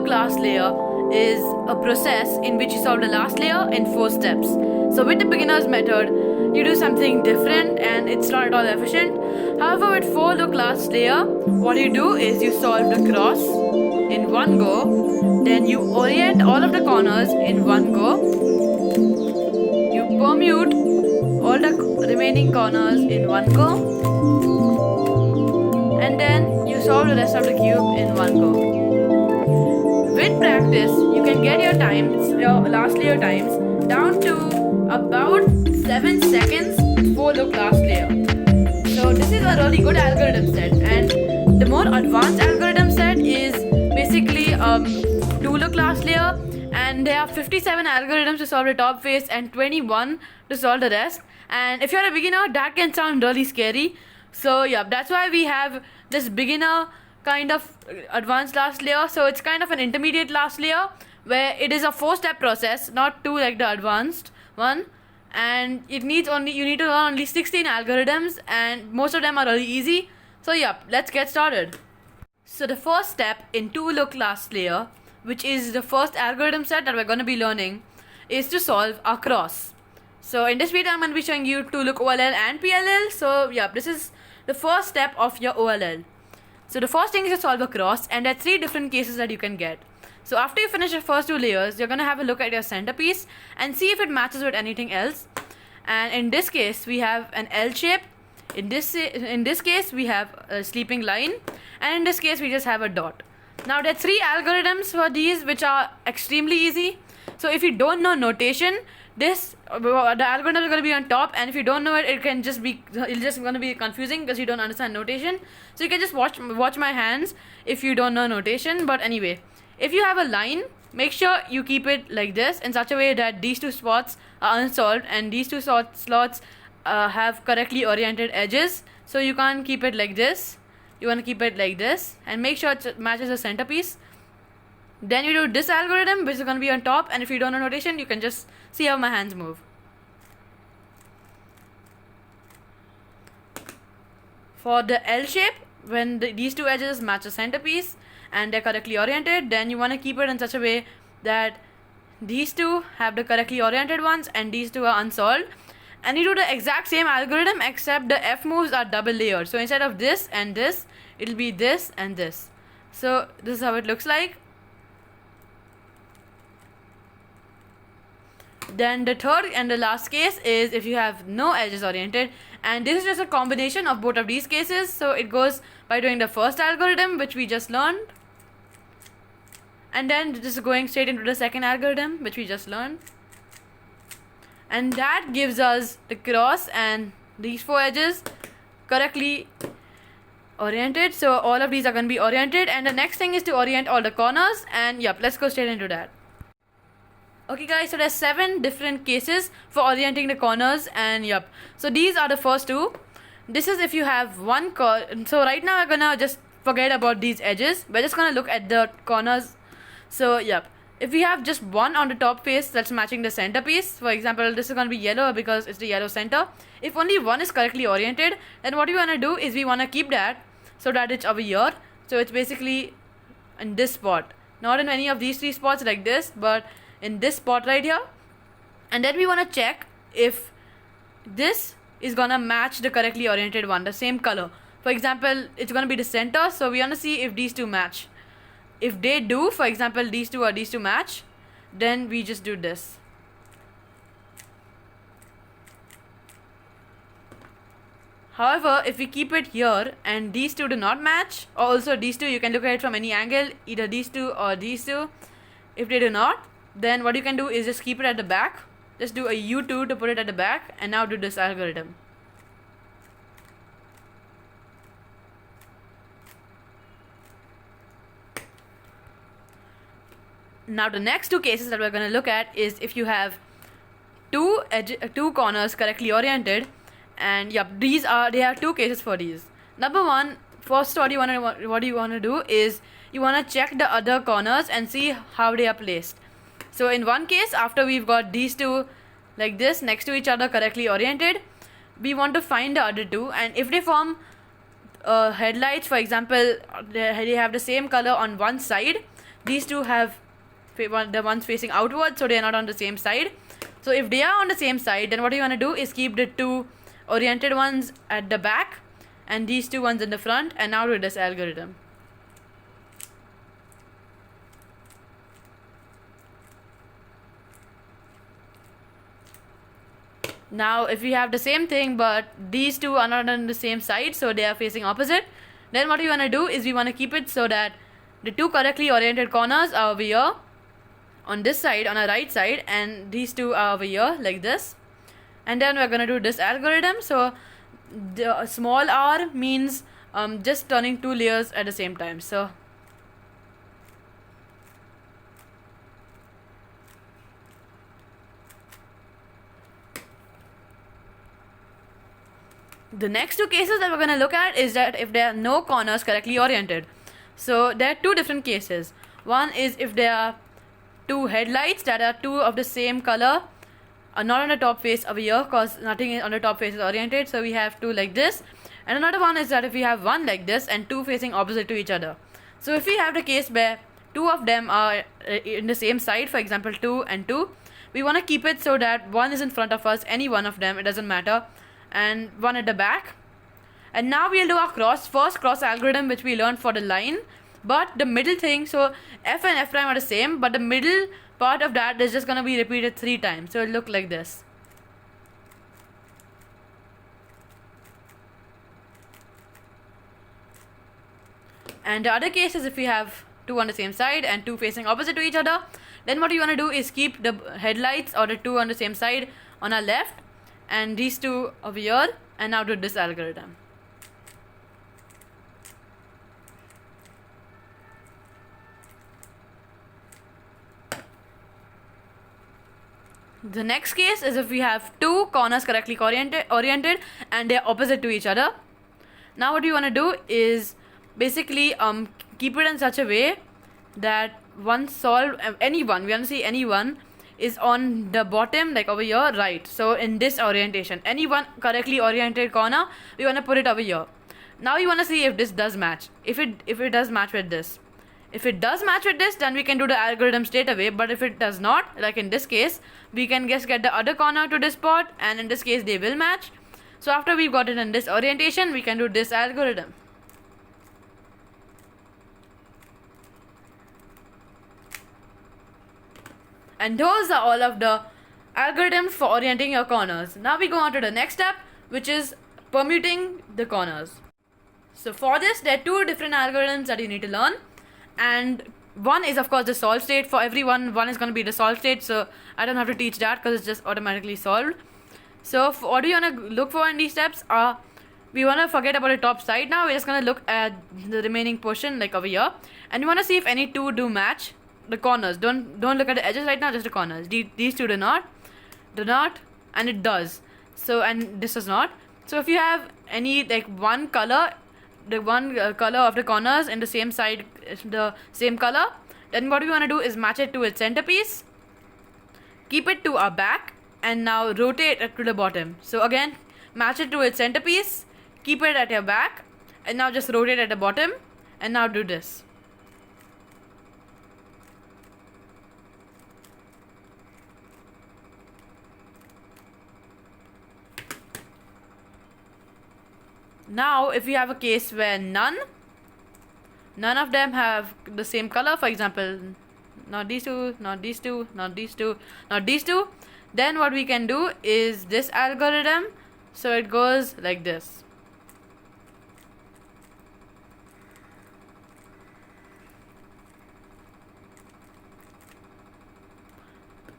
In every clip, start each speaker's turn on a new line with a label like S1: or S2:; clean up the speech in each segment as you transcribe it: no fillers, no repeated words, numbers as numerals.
S1: look last layer is a process in which you solve the last layer in 4 steps. So with the beginner's method, you do something different and it's not at all efficient. However, with 4 look last layer, what you do is you solve the cross in one go, then you orient all of the corners in one go, you permute all the remaining corners in one go, and then you solve the rest of the cube in one go. With practice, you can get your times, your last layer times, down to about 7 seconds for the last layer. So this is a really good algorithm set, and the more advanced algorithm set is basically 2 look last layer, and there are 57 algorithms to solve the top face and 21 to solve the rest. And if you're a beginner, that can sound really scary. So yeah, that's why we have this beginner kind of advanced last layer. So it's kind of an intermediate last layer where it is a 4-step process, not 2 like the advanced one. And you need to learn only 16 algorithms, and most of them are really easy. So yeah, let's get started. So the first step in 2 look last layer, which is the first algorithm set that we're going to be learning, is to solve a cross. So in this video, I'm going to be showing you 2 look OLL and PLL. So yeah, this is the first step of your OLL. So the first thing is to solve a cross, and there are 3 different cases that you can get. So after you finish the first 2 layers, you're going to have a look at your centerpiece and see if it matches with anything else. And in this case, we have an L shape. In this case, we have a sleeping line, and in this case, we just have a dot. Now there are 3 algorithms for these which are extremely easy. So if you don't know notation, the algorithm is going to be on top, and if you don't know it, it's just going to be confusing because you don't understand notation. So you can just watch my hands if you don't know notation. But anyway, if you have a line, make sure you keep it like this in such a way that these 2 spots are unsolved and these 2 slots have correctly oriented edges. So you can't keep it like this. You want to keep it like this and make sure it matches the centerpiece. Then you do this algorithm, which is going to be on top, and if you don't know notation, you can just see how my hands move. For the L shape, when these 2 edges match the centerpiece and they're correctly oriented, then you want to keep it in such a way that these 2 have the correctly oriented ones and these 2 are unsolved. And you do the exact same algorithm, except the F moves are double layered. So instead of this and this, it'll be this and this. So this is how it looks like. Then the third and the last case is if you have no edges oriented, and this is just a combination of both of these cases. So it goes by doing the first algorithm, which we just learned, and then just going straight into the second algorithm, which we just learned, and that gives us the cross and these 4 edges correctly oriented. So all of these are going to be oriented, and the next thing is to orient all the corners. And yep, let's go straight into that. Okay guys, so there's 7 different cases for orienting the corners, and yep, so these are the first 2. This is if you have one so right now we're gonna just forget about these edges. We're just gonna look at the corners. So yep, if we have just one on the top face that's matching the centerpiece, for example, this is gonna be yellow because it's the yellow center. If only one is correctly oriented, then what we wanna do is we wanna keep that so that it's over here. So it's basically in this spot, not in any of these 3 spots like this, but in this spot right here. And then we want to check if this is gonna match the correctly oriented one, the same color. For example, it's gonna be the center, so we want to see if these 2 match. If they do, for example, these 2 match, then we just do this. However, if we keep it here and these 2 do not match, or also these 2, you can look at it from any angle, either these 2 or these 2. If they do not, then what you can do is just keep it at the back. Just do a U2 to put it at the back, and now do this algorithm. Now the next 2 cases that we're going to look at is if you have 2 corners correctly oriented, and yep, there are 2 cases for these. Number 1, first what you want to do is you want to check the other corners and see how they are placed. So in one case, after we've got these 2 like this next to each other correctly oriented, we want to find the other 2, and if they form headlights, for example, they have the same color on one side, these two have the ones facing outward, so they are not on the same side. So if they are on the same side, then what you want to do is keep the two oriented ones at the back and these two ones in the front, and now do this algorithm. Now if we have the same thing but these two are not on the same side, so they are facing opposite, then what we want to do is we want to keep it so that the two correctly oriented corners are over here on this side, on our right side, and these two are over here like this. And then we're going to do this algorithm. So the small r means just turning two layers at the same time. So the next two cases that we're going to look at is that if there are no corners correctly oriented. So there are two different cases. One is if there are two headlights that are two of the same color, not on the top face over here, because nothing on the top face is oriented, so we have two like this. And another one is that if we have one like this and two facing opposite to each other. So if we have the case where two of them are in the same side, for example 2 and 2, we want to keep it so that one is in front of us, any one of them, it doesn't matter, and one at the back. And now we'll do our first cross algorithm which we learned for the line, but the middle thing, so f and f prime are the same, but the middle part of that is just going to be repeated 3 times, so it'll look like this. And the other case is if we have two on the same side and two facing opposite to each other, then what you want to do is keep the headlights or the two on the same side on our left and these two over here, and now do this algorithm. The next case is if we have two corners correctly oriented and they're opposite to each other. Now what we want to do is basically keep it in such a way that anyone, we want to see anyone is on the bottom, like over here, right. So in this orientation, any one correctly oriented corner, we want to put it over here. Now you want to see if this does match. If it does match with this. If it does match with this, then we can do the algorithm straight away. But if it does not, like in this case, we can just get the other corner to this spot, and in this case they will match. So after we've got it in this orientation, we can do this algorithm. And those are all of the algorithms for orienting your corners. Now we go on to the next step, which is permuting the corners. So for this, there are two different algorithms that you need to learn. And one is of course the solve state. For everyone, one is going to be the solve state, so I don't have to teach that because it's just automatically solved. So what do you want to look for in these steps? We want to forget about the top side now. We're just going to look at the remaining portion, like over here, and we want to see if any two do match the corners. Don't look at the edges right now, just the corners. These two do not, and it does. So, and this does not. So if you have any like one color, the one color of the corners in the same side, the same color, then what we want to do is match it to its centerpiece, keep it to our back, and now rotate it to the bottom. So again, match it to its centerpiece, keep it at your back, and now just rotate at the bottom, and now do this. Now if you have a case where none of them have the same color, for example not these two, not these two, not these two, not these two, then what we can do is this algorithm. So it goes like this.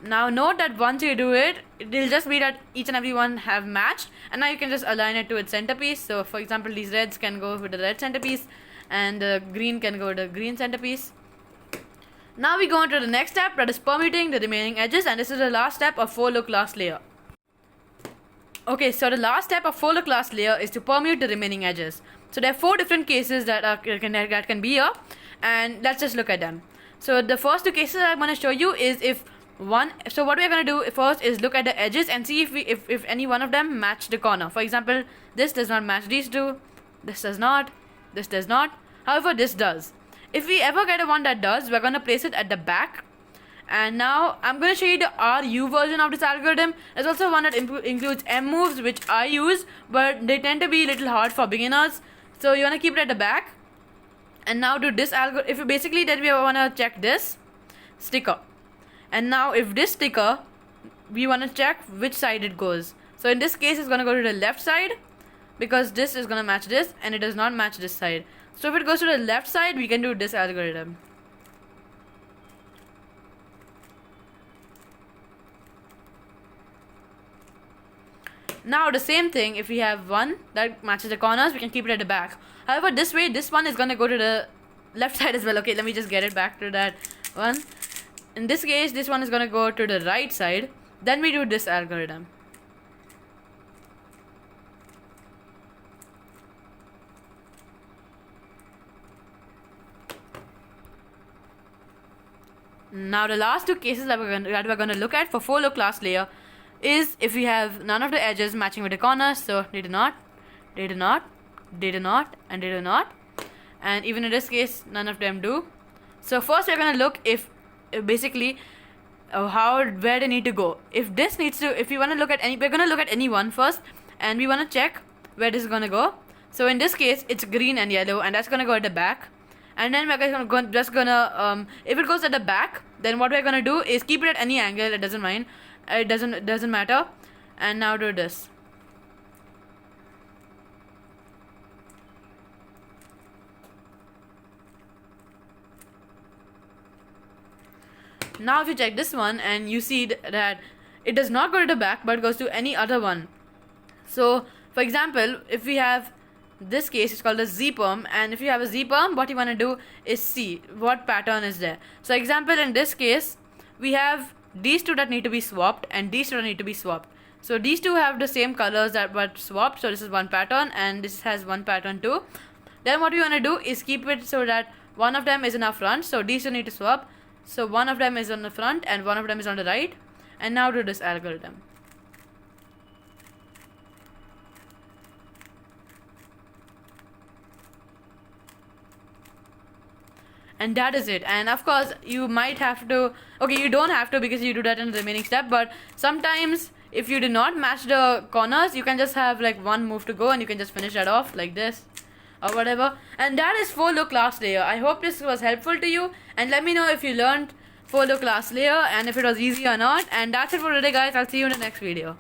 S1: Now note that once you do it, it'll just be that each and every one have matched, and now you can just align it to its centerpiece. So for example, these reds can go with the red centerpiece and the green can go with the green centerpiece. Now we go on to the next step, that is permuting the remaining edges, and this is the last step of for look last layer. Okay, so the last step of for look last layer is to permute the remaining edges. So there are 4 different cases that can be here, and let's just look at them. So the first 2 cases I'm going to show you is if one. So what we're going to do first is look at the edges and see if any one of them match the corner. For example, this does not match these two, this does not, this does not, however this does. If we ever get a one that does, we're going to place it at the back. And now I'm going to show you the RU version of this algorithm. There's also one that includes M moves, which I use, but they tend to be a little hard for beginners. So you want to keep it at the back. And now do this algorithm. If you basically then we want to check this sticker. And now if this sticker, we want to check which side it goes. So in this case, it's going to go to the left side, because this is going to match this and it does not match this side. So if it goes to the left side, we can do this algorithm. Now the same thing, if we have one that matches the corners, we can keep it at the back. However, this way, this one is going to go to the left side as well. Okay, let me just get it back to that one. In this case, this one is going to go to the right side. Then we do this algorithm. Now the last two cases that we're going to look at for for low class layer is if we have none of the edges matching with the corners. So they do not, they do not, they do not, and they do not. And even in this case, none of them do. So first we're going to look if basically where they need to go. If this needs to, if we want to look at any, we're going to look at any one first, and we want to check where this is going to go. So in this case, it's green and yellow, and that's going to go at the back. And then we're just gonna if it goes at the back, then what we're gonna do is keep it at any angle. It doesn't mind. It doesn't matter. And now do this. Now if you check this one, and you see that it does not go to the back, but goes to any other one. So for example, if we have this case, is called a Z-perm, and if you have a Z-perm, what you want to do is see what pattern is there. So example, in this case, we have these two that need to be swapped and these two that need to be swapped. So these two have the same colors that were swapped, so this is one pattern and this has one pattern too. Then what we want to do is keep it so that one of them is in our front, so these two need to swap. So one of them is on the front and one of them is on the right. And now do this algorithm. And that is it. And of course, you might have to, okay, you don't have to because you do that in the remaining step, but sometimes if you do not match the corners, you can just have like one move to go and you can just finish that off like this or whatever. And that is for low class layer. I hope this was helpful to you, and let me know if you learned for low class layer and if it was easy or not. And that's it for today, guys. I'll see you in the next video.